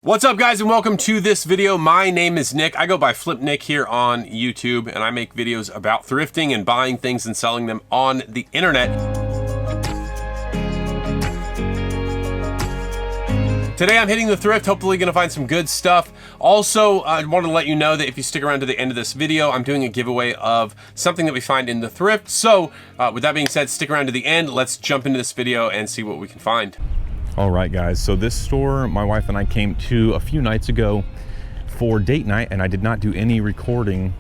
What's up, guys, and welcome to this video. My name is Nick. I go by Flip Nick here on YouTube, and I make videos about thrifting and buying things and selling them on the internet. Today I'm hitting the thrift, hopefully gonna find some good stuff. Also, I want to let you know that if you stick around to the end of this video, I'm doing a giveaway of something that we find in the thrift. So with that being said, stick around to the end. Let's jump into this video and see what we can find. All right, guys, so this store my wife and I came to a few nights ago for date night, and I did not do any recording.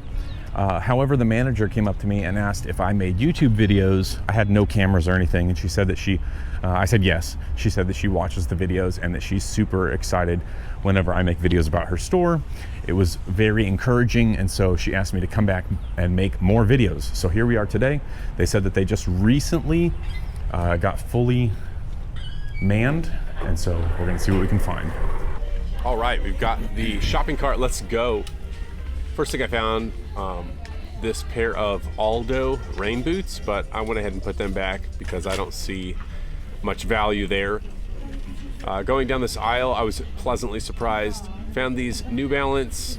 However, the manager came up to me and asked if I made YouTube videos. I had no cameras or anything, and she said that I said yes. She said that she watches the videos and that she's super excited whenever I make videos about her store. It was very encouraging, and so she asked me to come back and make more videos. So here we are today. They said that they just recently got fully manned, and so we're gonna see what we can find. All right, we've got the shopping cart. Let's go. First thing I found, this pair of Aldo rain boots, but I went ahead and put them back because I don't see much value there. Going down this aisle, I was pleasantly surprised. Found these New Balance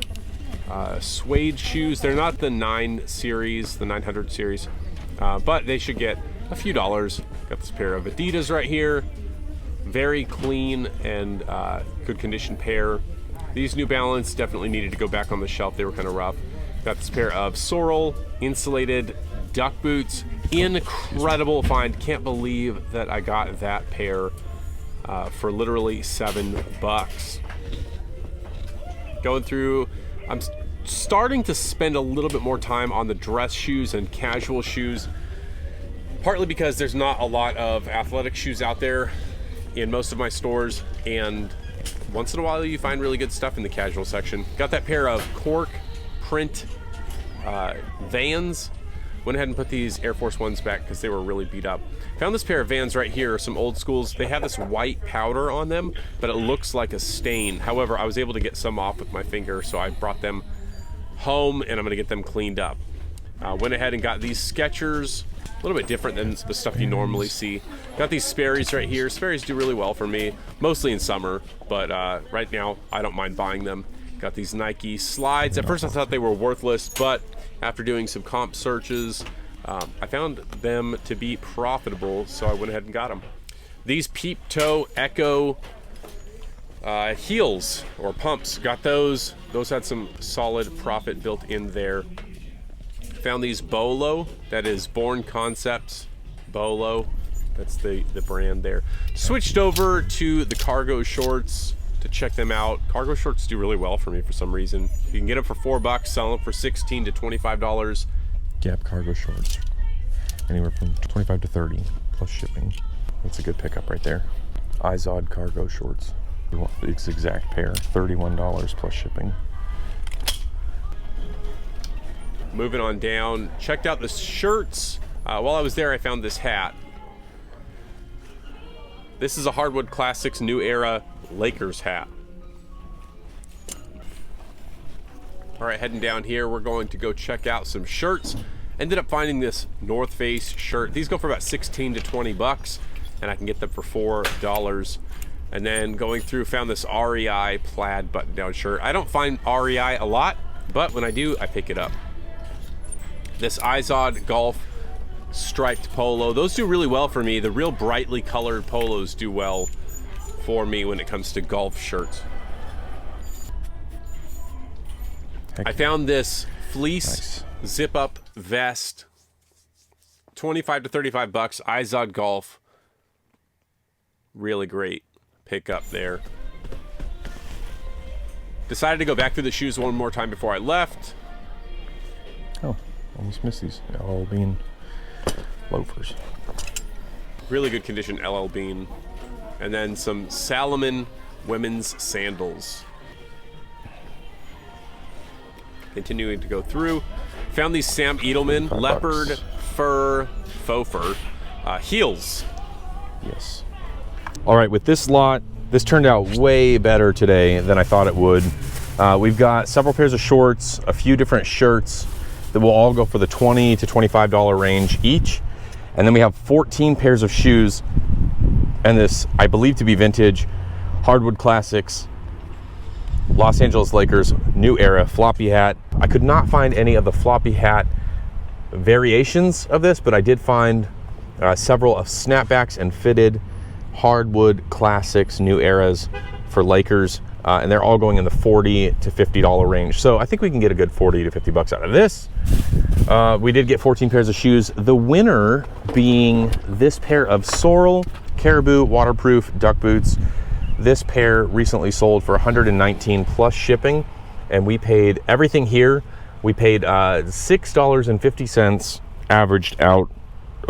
suede shoes. They're not the 9 series, the 900 series, but they should get a few dollars. Got this pair of Adidas right here. Very clean and good condition pair. These New Balance definitely needed to go back on the shelf. They were kind of rough. Got this pair of Sorel insulated duck boots. Incredible find. Can't believe that I got that pair for literally $7. Going through, I'm starting to spend a little bit more time on the dress shoes and casual shoes, partly because there's not a lot of athletic shoes out there in most of my stores, and once in a while you find really good stuff in the casual section. Got that pair of cork print Vans. Went ahead and put these Air Force Ones back because they were really beat up. Found this pair of Vans right here, some old schools. They have this white powder on them, but it looks like a stain. However, I was able to get some off with my finger, so I brought them home and I'm gonna get them cleaned up. Went ahead and got these Skechers. A little bit different than the stuff you normally see. Got these Sperry's right here. Sperry's do really well for me, mostly in summer, but right now I don't mind buying them. Got these Nike slides. At first I thought they were worthless, but after doing some comp searches, I found them to be profitable, so I went ahead and got them. These Peep Toe Echo heels or pumps, got those. Those had some solid profit built in there. Found these Bolo, that is Born Concepts Bolo, that's the brand there. Switched over to the cargo shorts to check them out. Cargo shorts do really well for me for some reason. You can get them for $4, sell them for $16 to $25. Gap cargo shorts, anywhere from 25 to 30 plus shipping. That's a good pickup right there. Izod cargo shorts, we want this exact pair, $31 plus shipping. Moving on down, checked out the shirts. While I was there, I found this hat. This is a Hardwood Classics New Era Lakers hat. All right, heading down here, we're going to go check out some shirts. Ended up finding this North Face shirt. These go for about 16 to 20 bucks, and I can get them for $4. And then going through, found this REI plaid button-down shirt. I don't find REI a lot, but when I do, I pick it up. This Izod Golf striped polo. Those do really well for me. The real brightly colored polos do well for me when it comes to golf shirts. I found this fleece zip-up vest. 25 to 35 bucks. Izod Golf. Really great pickup there. Decided to go back through the shoes one more time before I left. Oh. Almost missed these LL Bean loafers. Really good condition LL Bean. And then some Salomon women's sandals. Continuing to go through. Found these Sam Edelman leopard fur faux fur heels. Yes. All right, with this lot, this turned out way better today than I thought it would. We've got several pairs of shorts, a few different shirts that will all go for the $20 to $25 range each. And then we have 14 pairs of shoes and this, I believe to be vintage, Hardwood Classics Los Angeles Lakers New Era floppy hat. I could not find any of the floppy hat variations of this, but I did find several of snapbacks and fitted hardwood classics New Eras for Lakers, and they're all going in the $40 to $50 range. So I think we can get a good 40 to 50 bucks out of this. We did get 14 pairs of shoes. The winner being this pair of Sorel Caribou waterproof duck boots. This pair recently sold for $119 plus shipping, and we paid everything here. We paid $6.50 averaged out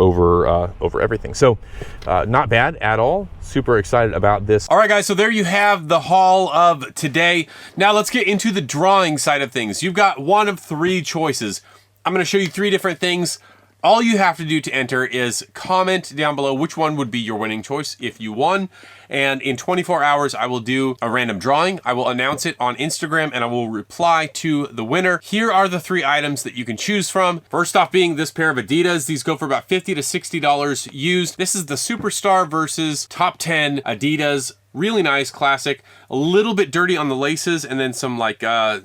over everything. So not bad at all. Super excited about this. All right, guys, so there you have the haul of today. Now let's get into the drawing side of things. You've got one of three choices. I'm going to show you three different things. All you have to do to enter is comment down below which one would be your winning choice if you won. And in 24 hours, I will do a random drawing. I will announce it on Instagram and I will reply to the winner. Here are the three items that you can choose from. First off being this pair of Adidas. These go for about $50 to $60 used. This is the Superstar versus Top 10 Adidas. Really nice, classic. A little bit dirty on the laces and then some like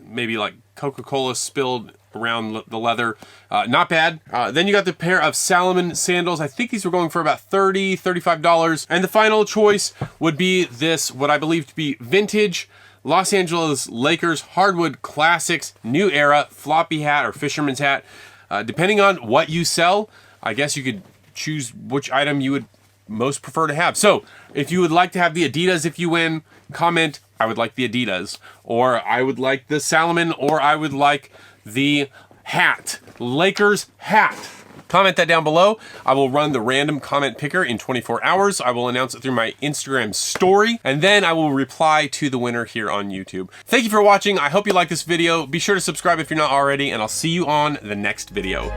maybe like Coca-Cola spilled around the leather. Not bad. Then you got the pair of Salomon sandals. I think these were going for about $30, $35. And the final choice would be this, what I believe to be vintage Los Angeles Lakers hardwood classics, New Era floppy hat or fisherman's hat. Depending on what you sell, I guess you could choose which item you would most prefer to have. So if you would like to have the Adidas if you win, comment, I would like the Adidas, or I would like the Salomon, or I would like the hat, Lakers hat. Comment that down below. I will run the random comment picker in 24 hours. I will announce it through my Instagram story, and then I will reply to the winner here on YouTube. Thank you for watching. I hope you like this video. Be sure to subscribe if you're not already, and I'll see you on the next video.